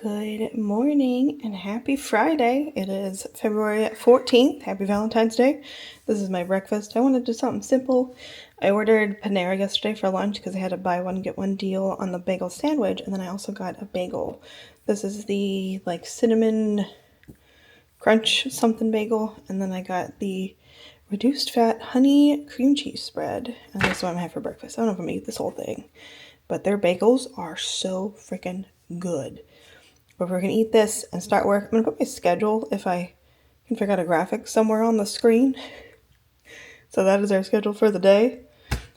Good morning and happy Friday. It is February 14th. Happy Valentine's Day. This is my breakfast. I wanted to do something simple. I ordered Panera yesterday for lunch because I had a buy one get one deal on the bagel sandwich, and then I also got a bagel. This is the cinnamon crunch something bagel, and then I got the reduced fat honey cream cheese spread, and that's what I'm having for breakfast. I don't know if I'm gonna eat this whole thing, but their bagels are so freaking good. But we're going to eat this and start work. I'm going to put my schedule if I can figure out a graphic somewhere on the screen. So that is our schedule for the day.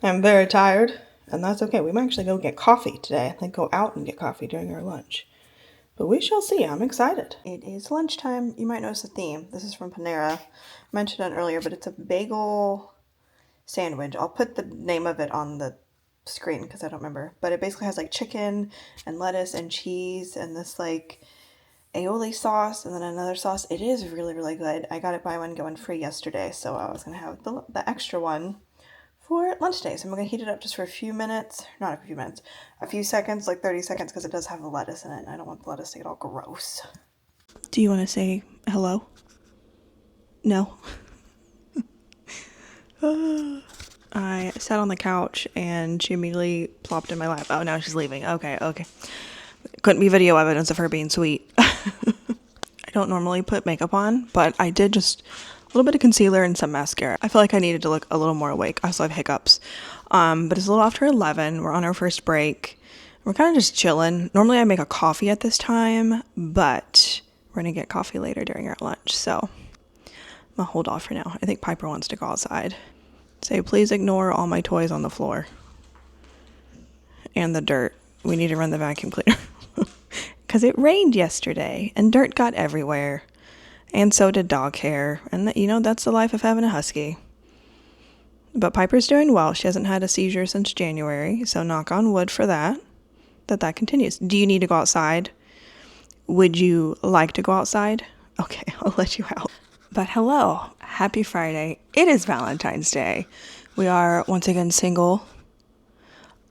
I'm very tired, and that's okay. We might actually go get coffee today. Go out and get coffee during our lunch. But we shall see. I'm excited. It is lunchtime. You might notice a theme. This is from Panera. I mentioned it earlier, but it's a bagel sandwich. I'll put the name of it on the screen because I don't remember, but it basically has chicken and lettuce and cheese and this aioli sauce and then another sauce. It is really, really good. I got it buy one get one free yesterday, so I was gonna have the extra one for lunch today. So I'm gonna heat it up just for a few minutes, not a few minutes, a few seconds, 30 seconds, because it does have the lettuce in it and I don't want the lettuce to get all gross. Do you want to say hello? No. I sat on the couch and she immediately plopped in my lap. Oh, now she's leaving. Okay. Couldn't be video evidence of her being sweet. I don't normally put makeup on, but I did just a little bit of concealer and some mascara. I feel like I needed to look a little more awake. I also have hiccups. But it's a little after 11. We're on our first break. We're kind of just chilling. Normally I make a coffee at this time, but we're going to get coffee later during our lunch. So I'm going to hold off for now. I think Piper wants to go outside. Say, please ignore all my toys on the floor. And the dirt. We need to run the vacuum cleaner. Because it rained yesterday, and dirt got everywhere. And so did dog hair. And, that's the life of having a husky. But Piper's doing well. She hasn't had a seizure since January, so knock on wood for that continues. Do you need to go outside? Would you like to go outside? Okay, I'll let you out. But hello, happy Friday. It is Valentine's Day. We are once again single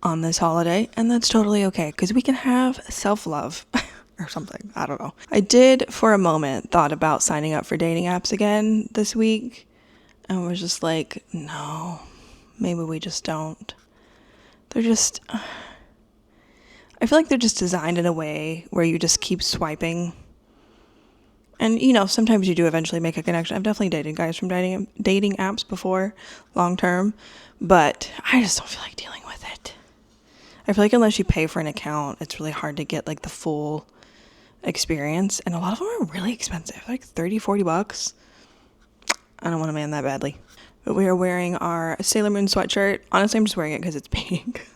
on this holiday, and that's totally okay because we can have self-love or something. I don't know. I did for a moment thought about signing up for dating apps again this week and was just like, no, maybe we just don't. I feel like they're just designed in a way where you just keep swiping. And, sometimes you do eventually make a connection. I've definitely dated guys from dating apps before, long term, but I just don't feel like dealing with it. I feel like unless you pay for an account, it's really hard to get, the full experience. And a lot of them are really expensive, $30-$40. I don't want a man that badly. But we are wearing our Sailor Moon sweatshirt. Honestly, I'm just wearing it because it's pink.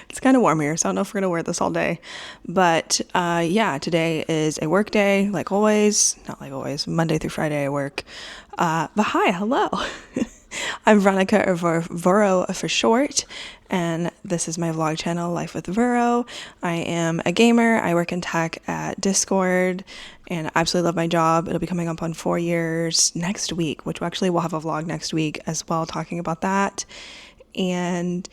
It's kind of warm here, so I don't know if we're going to wear this all day. But, today is a work day, like always. Not like always. Monday through Friday I work. But hi, hello. I'm Veronica, or Vero for short, and this is my vlog channel, Life with Vero. I am a gamer. I work in tech at Discord, and I absolutely love my job. It'll be coming up on 4 years next week, which actually we'll have a vlog next week as well, talking about that. And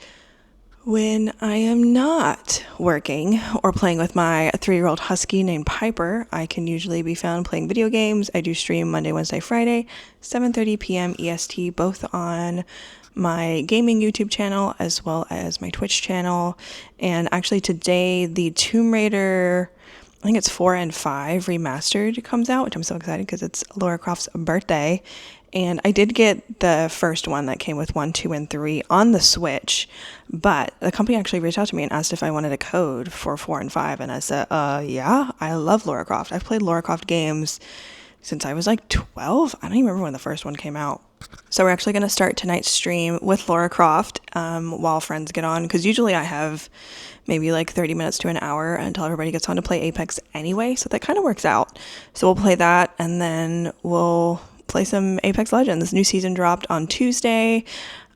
when I am not working or playing with my 3-year-old husky named Piper, I can usually be found playing video games. I do stream Monday, Wednesday, Friday, 7:30 p.m. EST, both on my gaming YouTube channel as well as my Twitch channel. And actually today, the Tomb Raider, I think it's 4 and 5 remastered comes out, which I'm so excited because it's Lara Croft's birthday. And I did get the first one that came with 1, 2, and 3 on the Switch, but the company actually reached out to me and asked if I wanted a code for 4 and 5, and I said, yeah, I love Lara Croft. I've played Lara Croft games since I was 12. I don't even remember when the first one came out. So we're actually going to start tonight's stream with Lara Croft while friends get on, because usually I have maybe 30 minutes to an hour until everybody gets on to play Apex anyway, so that kind of works out. So we'll play that, and then we'll play some Apex Legends. This new season dropped on Tuesday.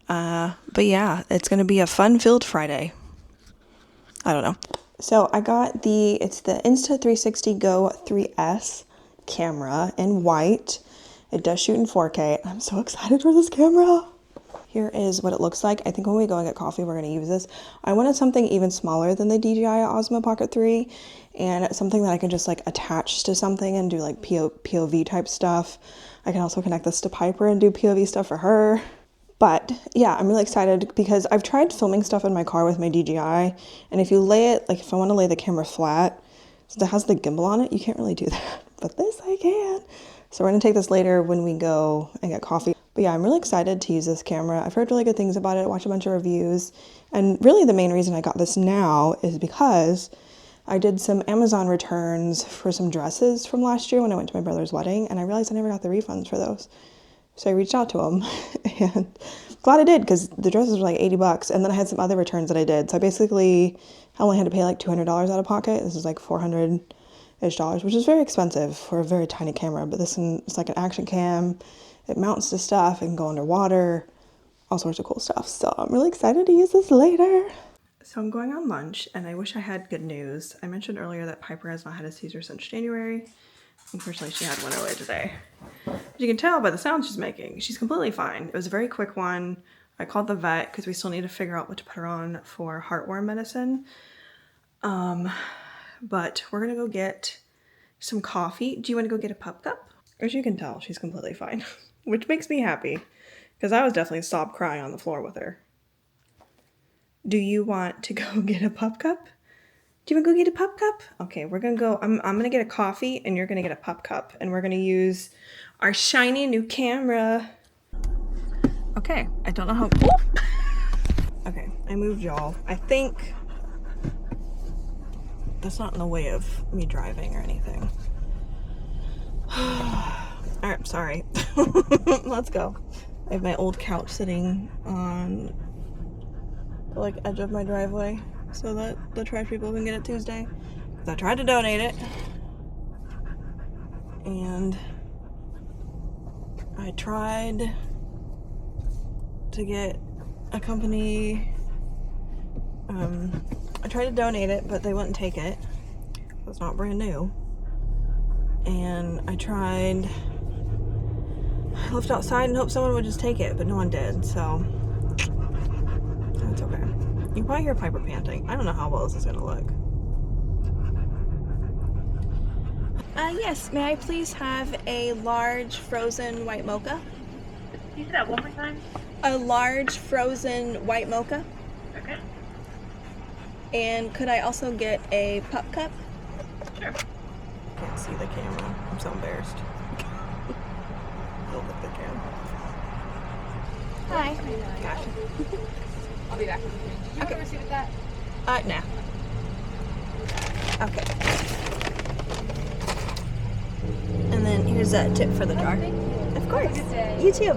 But yeah, it's going to be a fun-filled Friday. I don't know. So I got it's the Insta360 Go 3S camera in white. It does shoot in 4K. I'm so excited for this camera. here is what it looks like. I think when we go and get coffee, we're going to use this. I wanted something even smaller than the DJI Osmo Pocket 3, and something that I can just like attach to something and do like POV type stuff. I can also connect this to Piper and do POV stuff for her. But yeah, I'm really excited because I've tried filming stuff in my car with my DJI, and if you lay it, like if I want to lay the camera flat, since it has the gimbal on it, you can't really do that. But this I can. So we're gonna take this later when we go and get coffee. But yeah, I'm really excited to use this camera. I've heard really good things about it, watched a bunch of reviews. And really the main reason I got this now is because I did some Amazon returns for some dresses from last year when I went to my brother's wedding, and I realized I never got the refunds for those. So I reached out to them, and glad I did, because the dresses were like 80 bucks, and then I had some other returns that I did. So I basically only had to pay like $200 out of pocket. This is like $400-ish, which is very expensive for a very tiny camera, but this one is like an action cam. It mounts to stuff and go underwater, all sorts of cool stuff. So I'm really excited to use this later. So I'm going on lunch, and I wish I had good news. I mentioned earlier that Piper has not had a seizure since January. Unfortunately, she had one earlier today. As you can tell by the sound she's making, she's completely fine. It was a very quick one. I called the vet because we still need to figure out what to put her on for heartworm medicine. But we're gonna go get some coffee. Do you want to go get a pup cup? As you can tell, she's completely fine, which makes me happy because I was definitely sob crying on the floor with her. Do you want to go get a pup cup? Do you want to go get a pup cup? Okay, we're gonna go. I'm gonna get a coffee, and you're gonna get a pup cup, and we're gonna use our shiny new camera. Okay, I don't know how. Okay, I moved y'all. I think that's not in the way of me driving or anything. All right, sorry. Let's go. I have my old couch sitting on the like edge of my driveway, so that the trash people can get it Tuesday. Because I tried to donate it, and I tried to get a company, I tried to donate it, but they wouldn't take it. It's not brand new. And I left outside and hoped someone would just take it, but no one did, so that's okay. You can probably hear Piper panting. I don't know how well this is gonna look. Yes, may I please have a large frozen white mocha? Can you say that one more time? A large frozen white mocha. Okay. And could I also get a pup cup? Sure. Can't see the camera. I'm so embarrassed. Look at the camera. Hi. Gotcha. I'll be back with you. Did you have a receipt with that? Nah. Okay. And then here's a tip for the jar. Of course. Good day. You too.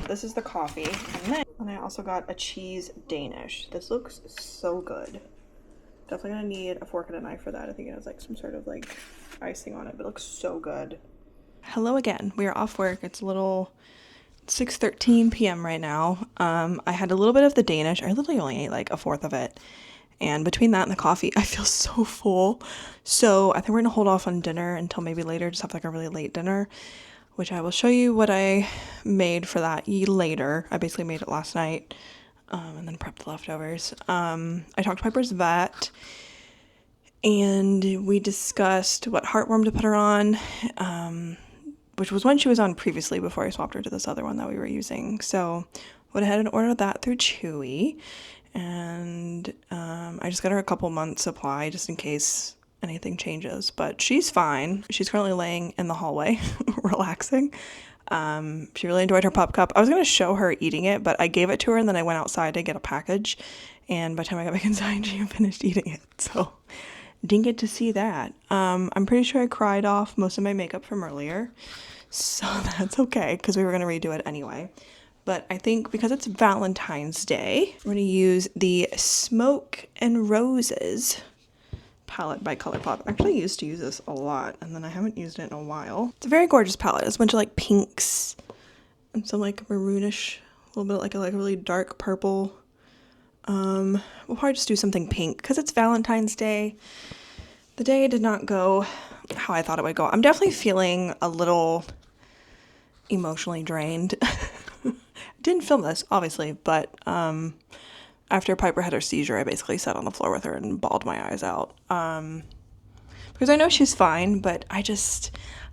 This is the coffee, and I also got a cheese Danish. This looks so good. Definitely gonna need a fork and a knife for that. I think it has like some sort of like icing on it, but it looks so good. Hello again. We are off work. It's a little 6:13 p.m. right now. I had a little bit of the Danish. I literally only ate like a fourth of it. And between that and the coffee, I feel so full. So I think we're gonna hold off on dinner until maybe later, just have like a really late dinner, which I will show you what I made for that later. I basically made it last night, and then prepped the leftovers. I talked to Piper's vet, and we discussed what heartworm to put her on, which was one she was on previously before I swapped her to this other one that we were using. So went ahead and ordered that through Chewy, and I just got her a couple months supply just in case anything changes, but she's fine. She's currently laying in the hallway relaxing. She really enjoyed her pup cup. I was going to show her eating it, but I gave it to her and then I went outside to get a package, and by the time I got back inside she had finished eating it, so didn't get to see that. I'm pretty sure I cried off most of my makeup from earlier, so that's okay because we were going to redo it anyway. But I think because it's Valentine's Day, we're going to use the Smoke and Roses palette by ColourPop. I actually used to use this a lot, and then I haven't used it in a while. It's a very gorgeous palette. It's a bunch of like pinks and some like maroonish, a little bit like a really dark purple. We'll probably just do something pink because it's Valentine's Day. The day did not go how I thought it would go. I'm definitely feeling a little emotionally drained. I didn't film this, obviously, but after Piper had her seizure, I basically sat on the floor with her and bawled my eyes out. Because I know she's fine, but I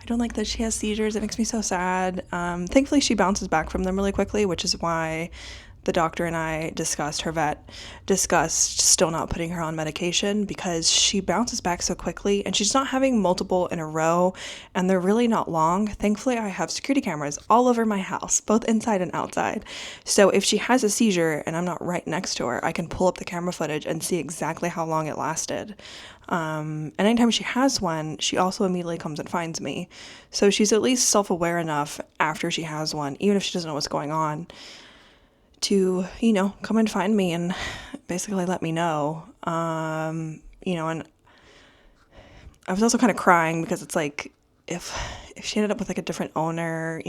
don't like that she has seizures. It makes me so sad. Thankfully, she bounces back from them really quickly, which is why the doctor and I her vet discussed still not putting her on medication, because she bounces back so quickly and she's not having multiple in a row and they're really not long. Thankfully, I have security cameras all over my house, both inside and outside. So if she has a seizure and I'm not right next to her, I can pull up the camera footage and see exactly how long it lasted. And anytime she has one, she also immediately comes and finds me. So she's at least self-aware enough after she has one, even if she doesn't know what's going on, to, come and find me and basically let me know. And I was also kind of crying because it's like, if she ended up with like a different owner,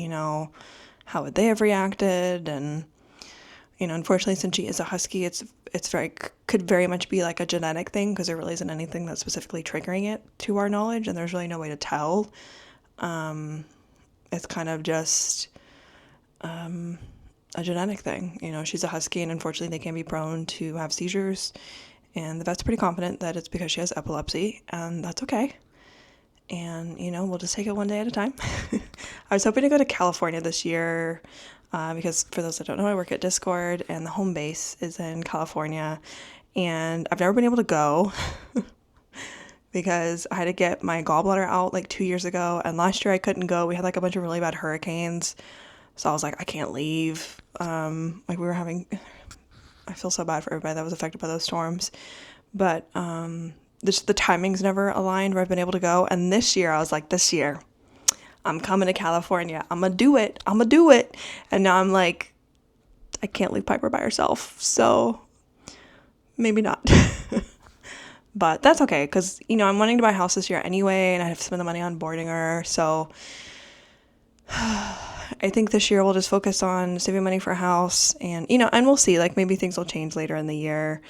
how would they have reacted? And, unfortunately, since she is a husky, it's could very much be like a genetic thing, because there really isn't anything that's specifically triggering it to our knowledge, and there's really no way to tell. It's kind of just, a genetic thing. She's a husky, and unfortunately they can be prone to have seizures, and the vet's pretty confident that it's because she has epilepsy, and that's okay. And, we'll just take it one day at a time. I was hoping to go to California this year, because for those that don't know, I work at Discord, and the home base is in California, and I've never been able to go because I had to get my gallbladder out like 2 years ago, and last year I couldn't go. We had like a bunch of really bad hurricanes. So I was like, I can't leave. I feel so bad for everybody that was affected by those storms. But the timings never aligned where I've been able to go. And this year, I was like, I'm coming to California. I'm going to do it. And now I'm like, I can't leave Piper by herself. So maybe not. But that's okay, because, I'm wanting to buy a house this year anyway, and I have to spend the money on boarding her. So I think this year we'll just focus on saving money for a house, and and we'll see, like maybe things will change later in the year.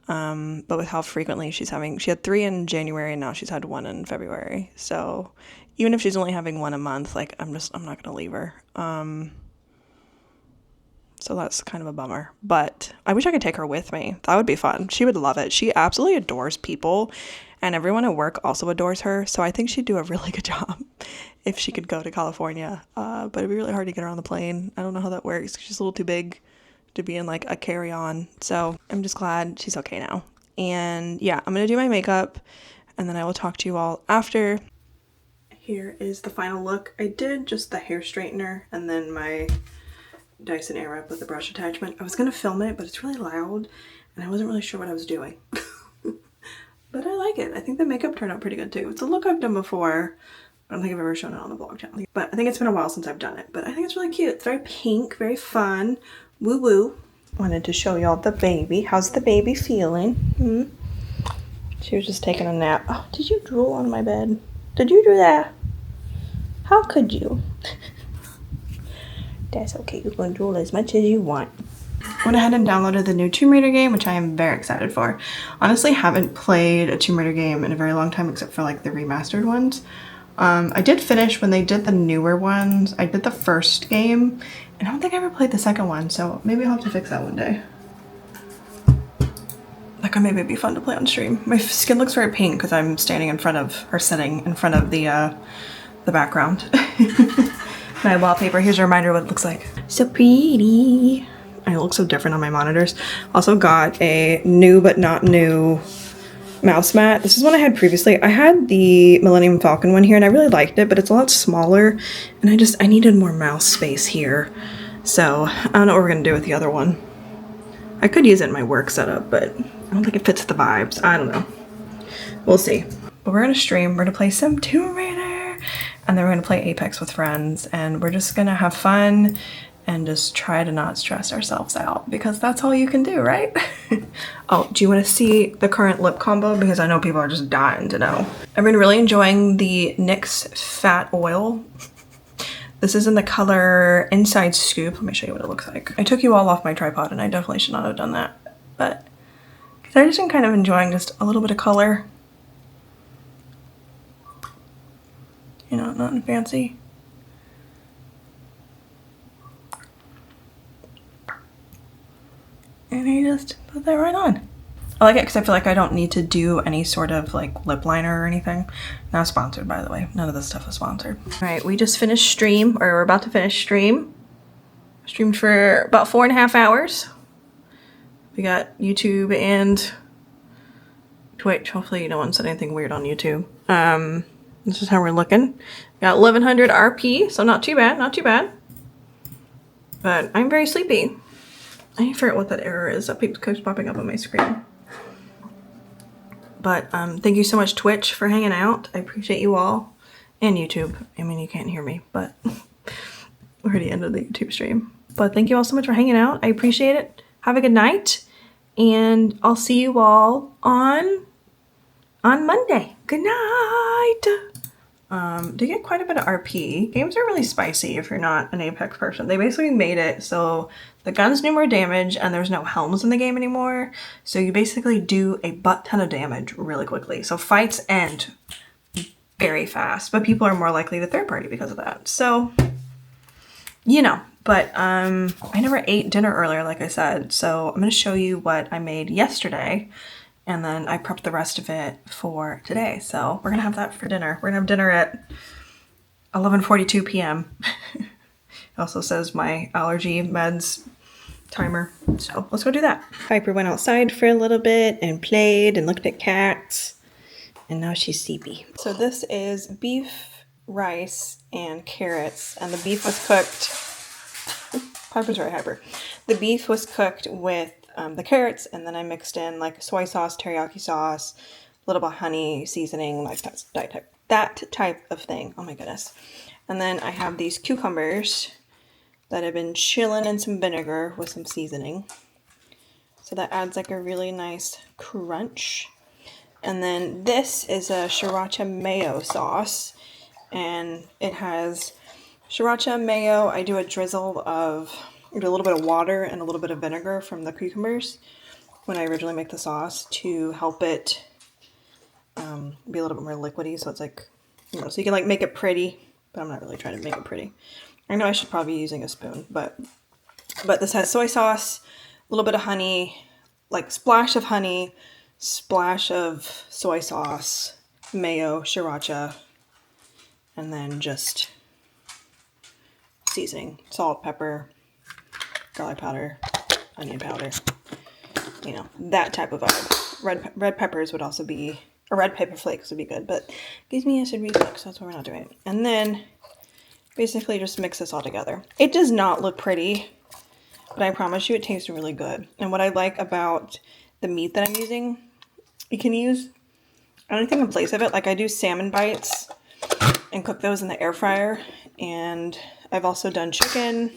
But with how frequently she had 3 in January, and now she's had 1 in February. So even if she's only having 1 a month, like I'm not going to leave her. So that's kind of a bummer, but I wish I could take her with me. That would be fun. She would love it. She absolutely adores people, and everyone at work also adores her. So I think she'd do a really good job if she could go to California. But it'd be really hard to get her on the plane. I don't know how that works. She's a little too big to be in like a carry-on. So I'm just glad she's okay now. And yeah, I'm going to do my makeup, and then I will talk to you all after. Here is the final look. I did just the hair straightener and then my Dyson Airwrap with the brush attachment. I was going to film it, but it's really loud and I wasn't really sure what I was doing. But I like it. I think the makeup turned out pretty good too. It's a look I've done before. I don't think I've ever shown it on the vlog channel, but I think it's been a while since I've done it. But I think it's really cute. It's very pink, very fun. Woo woo. Wanted to show y'all the baby. How's the baby feeling? She was just taking a nap. Oh, did you drool on my bed? Did you do that? How could you? That's okay. You can drool as much as you want. Went ahead and downloaded the new Tomb Raider game, which I am very excited for. Honestly, haven't played a Tomb Raider game in a very long time, except for like the remastered ones. I did finish when they did the newer ones. I did the first game, and I don't think I ever played the second one, so maybe I'll have to fix that one day. That could maybe be fun to play on stream. My skin looks very pink because I'm standing in front of, or sitting in front of the background. My wallpaper, here's a reminder of what it looks like. So pretty. I look so different on my monitors. Also got a new but not new mouse mat. This is one I had previously. I had the Millennium Falcon one here and I really liked it, but it's a lot smaller and I needed more mouse space here. So I don't know what we're gonna do with the other one. I could use it in my work setup, but I don't think it fits the vibes. I don't know. We'll see. But we're gonna stream, we're gonna play some Tomb Raider, and then we're gonna play Apex with friends, and we're just gonna have fun and just try to not stress ourselves out, because that's all you can do, right? Oh, do you want to see the current lip combo? Because I know people are just dying to know. I've been really enjoying the NYX Fat Oil. This is in the color Inside Scoop. Let me show you what it looks like. I took you all off my tripod and I definitely should not have done that, but I've just been kind of enjoying just a little bit of color. You know, nothing fancy. just put that right on. I like it because I feel like I don't need to do any sort of like lip liner or anything. Not sponsored, by the way. None of this stuff is sponsored. All right, we just finished stream, or we're about to finish stream. Streamed for about 4.5 hours. We got YouTube and Twitch. Hopefully no one said anything weird on YouTube. This is how we're looking. Got 1100 RP, so not too bad, not too bad. But I'm very sleepy. I forget what that error is that keeps popping up on my screen. But thank you so much, Twitch, for hanging out. I appreciate you all. And YouTube. I mean, you can't hear me, but we already ended the YouTube stream. But thank you all so much for hanging out. I appreciate it. Have a good night. And I'll see you all on Monday. Good night. To get quite a bit of RP. Games are really spicy if you're not an Apex person. They basically made it so the guns do more damage and there's no helms in the game anymore. So you basically do a butt ton of damage really quickly. So fights end very fast, but people are more likely to third party because of that. So, you know, but I never ate dinner earlier, like I said. So I'm going to show you what I made yesterday. And then I prepped the rest of it for today. So we're going to have that for dinner. We're going to have dinner at 11:42 p.m. It also says my allergy meds timer. So let's go do that. Piper went outside for a little bit and played and looked at cats. And now she's sleepy. So this is beef, rice, and carrots. And the beef was cooked. Piper's very hyper. The beef was cooked with the carrots, and then I mixed in like soy sauce, teriyaki sauce, a little bit of honey, seasoning, like that type of thing. Oh my goodness. And then I have these cucumbers that have been chilling in some vinegar with some seasoning. So that adds like a really nice crunch. And then this is a sriracha mayo sauce, and it has sriracha mayo. I do a drizzle of a little bit of water and a little bit of vinegar from the cucumbers when I originally make the sauce to help it be a little bit more liquidy. So it's like, you know, so you can like make it pretty, but I'm not really trying to make it pretty. I know I should probably be using a spoon, but this has soy sauce, a little bit of honey, like splash of honey, splash of soy sauce, mayo, sriracha, and then just seasoning, salt, pepper, garlic powder, onion powder, you know, that type of vibe. Red peppers would also be, or red pepper flakes would be good, but it gives me acid reflux, so that's why we're not doing it. And then basically just mix this all together. It does not look pretty, but I promise you it tastes really good. And what I like about the meat that I'm using, you can use anything in place of it. Like I do salmon bites and cook those in the air fryer, and I've also done chicken,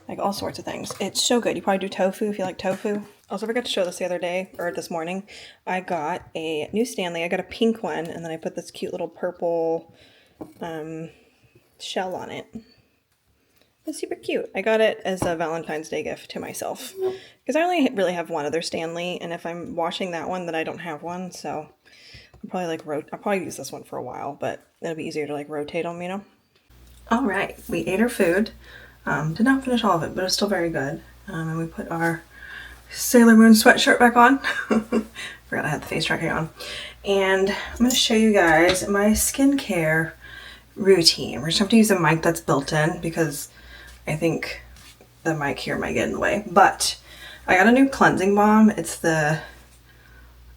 like all sorts of things. It's so good. You probably do tofu if you like tofu. I also forgot to show this the other day, or this morning. I got a new Stanley. I got a pink one, and then I put this cute little purple shell on it. It's super cute. I got it as a Valentine's Day gift to myself because I only really have one other Stanley, and if I'm washing that one, then I don't have one. So I'll probably I'll probably use this one for a while, but it'll be easier to like rotate them, you know. All right, we ate our food. Did not finish all of it, but it's still very good. And we put our Sailor Moon sweatshirt back on. Forgot I had the face tracking on. And I'm going to show you guys my skincare routine. We're just going to have to use a mic that's built in because I think the mic here might get in the way. But I got a new cleansing balm. It's the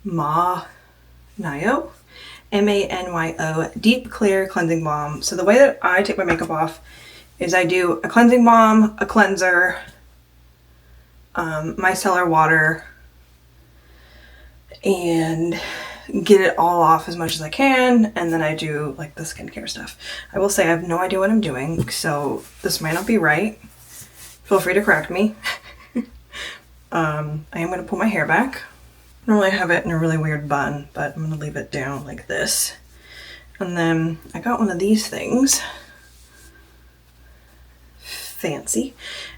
Manyo, M-A-N-Y-O, Deep Clear Cleansing Balm. So the way that I take my makeup off is I do a cleansing balm, a cleanser, micellar water, and get it all off as much as I can, and then I do like the skincare stuff. I will say I have no idea what I'm doing, so this might not be right. Feel free to correct me. I am going to pull my hair back. Normally I have it in a really weird bun, but I'm going to leave it down like this. And then I got one of these things. Fancy.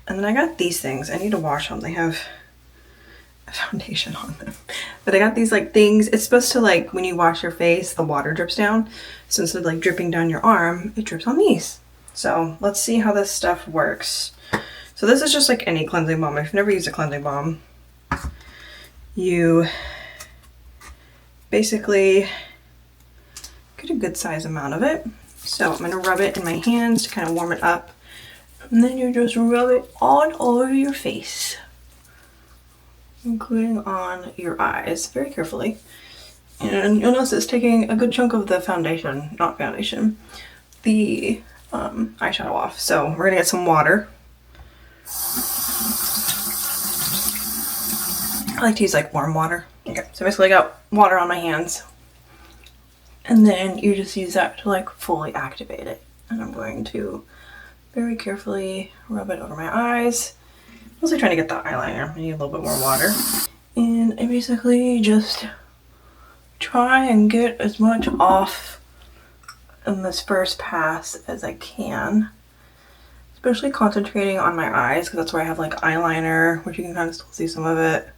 And then I got these things. I need to wash them. They have a foundation on them. But I got these like things. It's supposed to like when you wash your face, the water drips down. So instead of like dripping down your arm, it drips on these. So let's see how this stuff works. So this is just like any cleansing balm. I've never used a cleansing balm. you basically get a good size amount of it. So I'm going to rub it in my hands to kind of warm it up. And then you just rub it all over your face, including on your eyes, very carefully. And you'll notice it's taking a good chunk of the foundation, not foundation, the eyeshadow off. So we're gonna get some water. I like to use like warm water. Okay, so basically I got water on my hands. And then you just use that to like fully activate it. And I'm going to very carefully rub it over my eyes. Mostly trying to get the eyeliner. I need a little bit more water. And I basically just try and get as much off in this first pass as I can. Especially concentrating on my eyes, because that's where I have like eyeliner, which you can kind of still see some of it,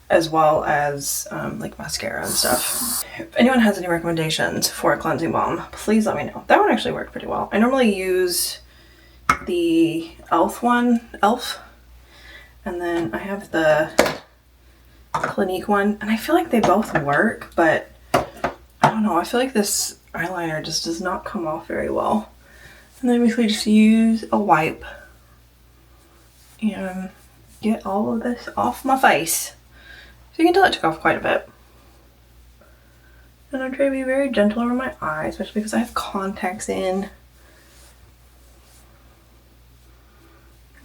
as well as like mascara and stuff. If anyone has any recommendations for a cleansing balm, please let me know. That one actually worked pretty well. I normally use the Elf one, and then I have the Clinique one, and I feel like they both work, but I don't know, I feel like this eyeliner just does not come off very well. And then basically just use a wipe and get all of this off my face. So you can tell it took off quite a bit. And I'm trying to be very gentle over my eyes, especially because I have contacts in.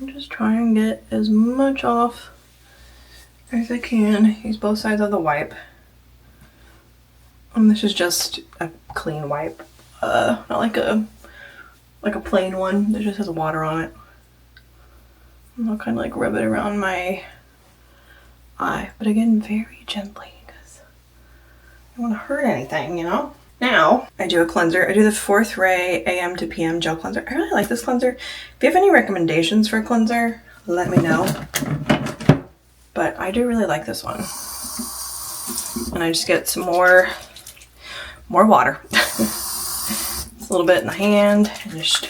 And just try and get as much off as I can. Use both sides of the wipe. And this is just a clean wipe, not like a plain one that just has water on it. And I'll kind of like rub it around my eye, but again, very gently because I don't want to hurt anything, you know? Now, I do a cleanser. I do the 4th Ray AM to PM gel cleanser. I really like this cleanser. If you have any recommendations for a cleanser, let me know. But I do really like this one. And I just get some more water. Just a little bit in the hand and just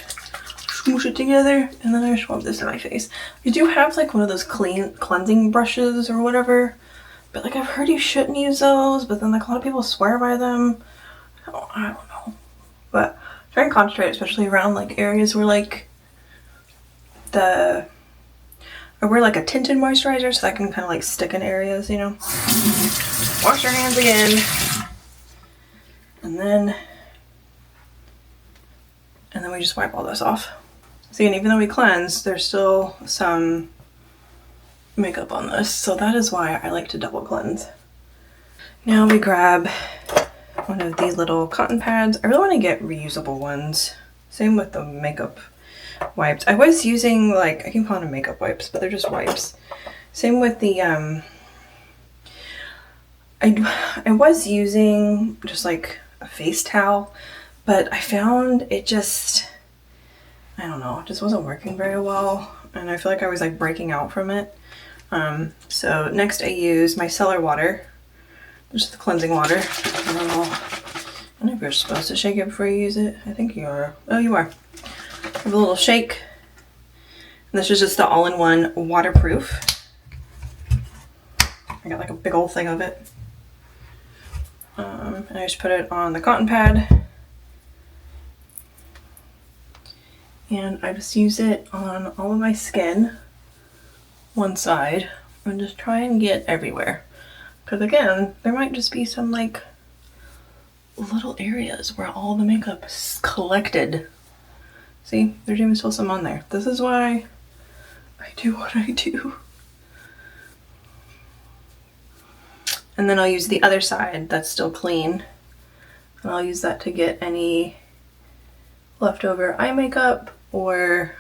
smoosh it together, and then I just rub this in my face. You do have like one of those cleansing brushes or whatever, but like I've heard you shouldn't use those, but then like a lot of people swear by them. I don't know, but try and concentrate, especially around like areas where like I wear like a tinted moisturizer so that can kind of like stick in areas, you know. Wash your hands again, and then we just wipe all this off. See, and even though we cleanse, there's still some makeup on this, so that is why I like to double cleanse. Now we grab one of these little cotton pads. I really want to get reusable ones. Same with the makeup wipes. I was using like, I keep calling them makeup wipes, but they're just wipes. Same with the, I was using just like a face towel, but I found it just, I don't know, it just wasn't working very well. And I feel like I was like breaking out from it. So next I use my cellar water, just the cleansing water. I don't know if you're supposed to shake it before you use it. I think you are. Oh, you are. Have a little shake. And this is just the all-in-one waterproof. I got like a big old thing of it. And I just put it on the cotton pad. And I just use it on all of my skin, one side, and just try and get everywhere. Because again, there might just be some like little areas where all the makeup is collected. See, there's even still some on there. This is why I do what I do. And then I'll use the other side that's still clean. And I'll use that to get any leftover eye makeup or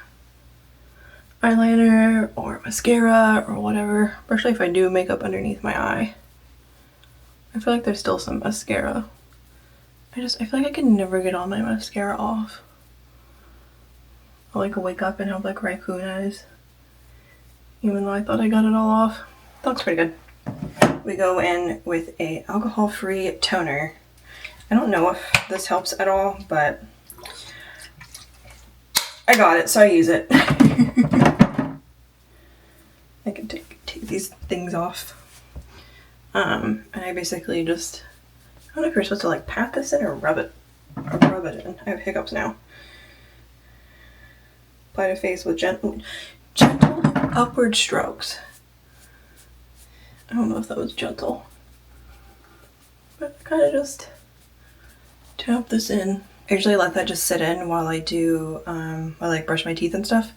eyeliner or mascara or whatever. Especially if I do makeup underneath my eye. I feel like there's still some mascara. I feel like I can never get all my mascara off. I'll like wake up and have like raccoon eyes. Even though I thought I got it all off. That looks pretty good. We go in with a alcohol-free toner. I don't know if this helps at all, but I got it, so I use it. I can take these things off. And I basically just, I don't know if you're supposed to like pat this in or rub it in. I have hiccups now. Apply to face with gentle upward strokes. I don't know if that was gentle, but kind of just tap this in. I usually let that just sit in while I do, while I like brush my teeth and stuff.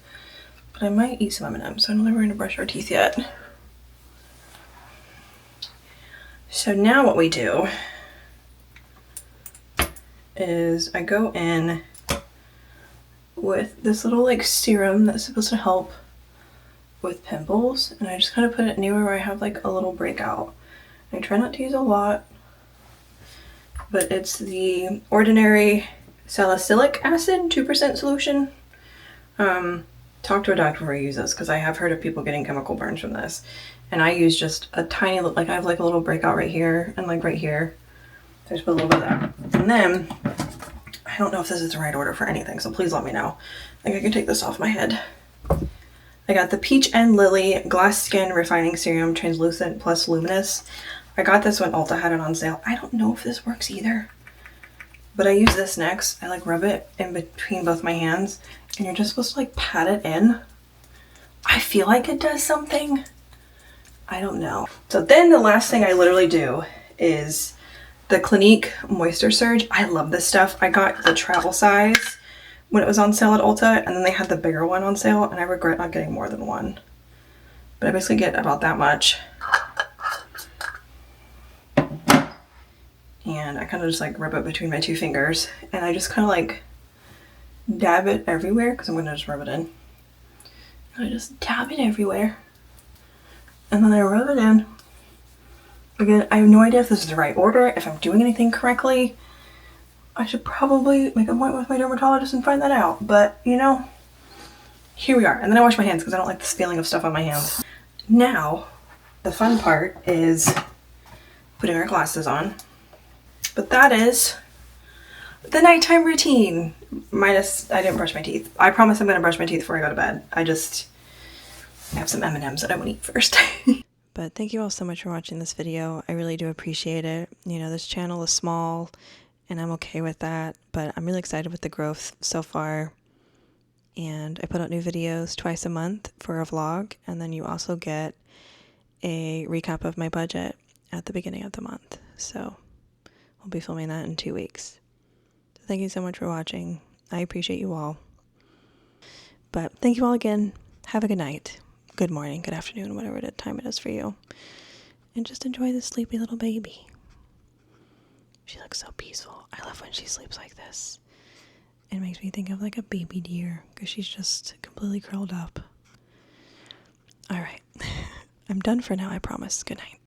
But I might eat some M&Ms, so I don't think we're gonna brush our teeth yet. So now what we do is I go in with this little like serum that's supposed to help with pimples, and I just kind of put it anywhere where I have like a little breakout. I try not to use a lot, but it's the ordinary salicylic acid 2% solution. Talk to a doctor before you use this, because I have heard of people getting chemical burns from this. And I use just a tiny, like I have like a little breakout right here and like right here. So I just put a little bit of that. And then, I don't know if this is the right order for anything, so please let me know. Like I can take this off my head. I got the Peach and Lily Glass Skin Refining Serum Translucent Plus Luminous. I got this when Ulta had it on sale. I don't know if this works either, but I use this next. I like rub it in between both my hands, and you're just supposed to like pat it in. I feel like it does something. I don't know. So then the last thing I literally do is the Clinique Moisture Surge. I love this stuff. I got the travel size when it was on sale at Ulta, and then they had the bigger one on sale, and I regret not getting more than one. But I basically get about that much. And I kind of just like rub it between my two fingers, and I just kind of like dab it everywhere, because I'm going to just rub it in. And I just dab it everywhere. And then I rub it in. Again, I have no idea if this is the right order, if I'm doing anything correctly. I should probably make an appointment with my dermatologist and find that out. But, you know, here we are. And then I wash my hands because I don't like this feeling of stuff on my hands. Now, the fun part is putting our glasses on. But that is the nighttime routine. Minus, I didn't brush my teeth. I promise I'm going to brush my teeth before I go to bed. I have some M&Ms that I want to eat first. But thank you all so much for watching this video. I really do appreciate it. You know, this channel is small, and I'm okay with that, but I'm really excited with the growth so far. And I put out new videos twice a month for a vlog, and then you also get a recap of my budget at the beginning of the month. So we'll be filming that in 2 weeks. So thank you so much for watching. I appreciate you all. But thank you all again. Have a good night, good morning, good afternoon, whatever time it is for you. And just enjoy this sleepy little baby. She looks so peaceful. I love when she sleeps like this. It makes me think of like a baby deer, because she's just completely curled up. All right. I'm done for now, I promise. Good night.